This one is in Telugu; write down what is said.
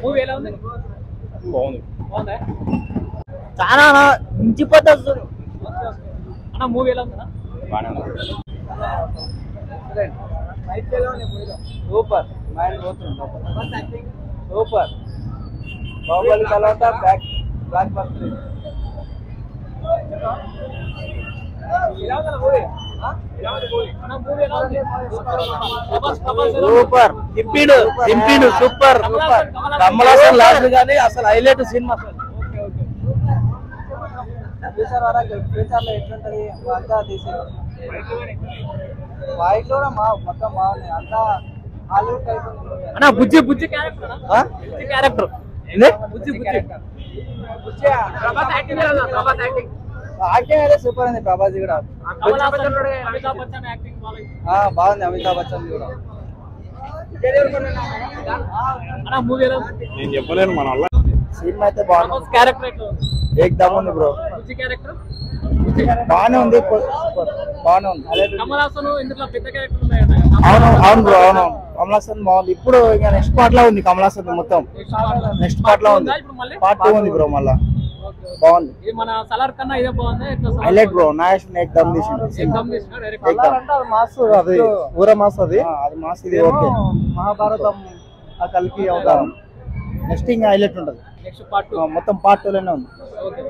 మూవీ ఎలా ఉంది? బాగుంది. బాగుందా? చాలా మించిపోతుంది అన్న మూవీ ఎలా ఉందా? బాగానే ఉంది. సూపర్ సూపర్ బాహుబలి తర్వాత బ్లాక్ బస్టర్ సూపర్ దింపిడు సూపర్ కమల్ హాసన్ లాస్ట్ కానీ అసలు హైలైట్ సినిమా. ఫ్యూచర్ లో ఎట్లుంటది అంతా తీసారు వైట్ లో మొత్తం బాగున్నాయి అంతా హాలీవుడ్ టైప్. అన్న బుజ్జి క్యారెక్టర్ యాక్టింగ్ అయితే సూపర్ ఉంది. ప్రభాస్ కూడా బాగుంది. అమితాబ్ బచ్చన్ కూడా నేను చెప్పలేను మన వల్ల. సినిమా అయితే బాగుంది. క్యారెక్టర్ ఏకదమ్ ఉంది బ్రో. క్యారెక్టర్ బాగానే ఉంది బాగానే ఉంది. కమల్ హాసన్ ఇందులో పెద్ద క్యారెక్టర్ ఉన్నాయి. అవును బ్రో అవును. కమల్ హాసన్ బాగుంది. ఇప్పుడు ఇంకా నెక్స్ట్ పార్ట్ లో ఉంది కమల్ హాసన్ మొత్తం. నెక్స్ట్ పార్ట్ లో ఉంది. పార్ట్ 2 ఉంది బ్రో. మళ్ళా బాగుంది. మన సలార్ కన్నా ఇదే బాగుంది. Highlight bro. నాగేశ్వర ఏకదమ్ తీసిండు. మాస్ అది ఊర మాస్ అది మాస్. ఇది ఓకే. మహాభారతం కలిపి అవతారం. నెక్స్ట్ ఇంకా హైలైట్ ఉంటది. నెక్స్ట్ పార్ట్ 2 మొత్తం పార్ట్ 2 లోనే ఉంది. ఓకే.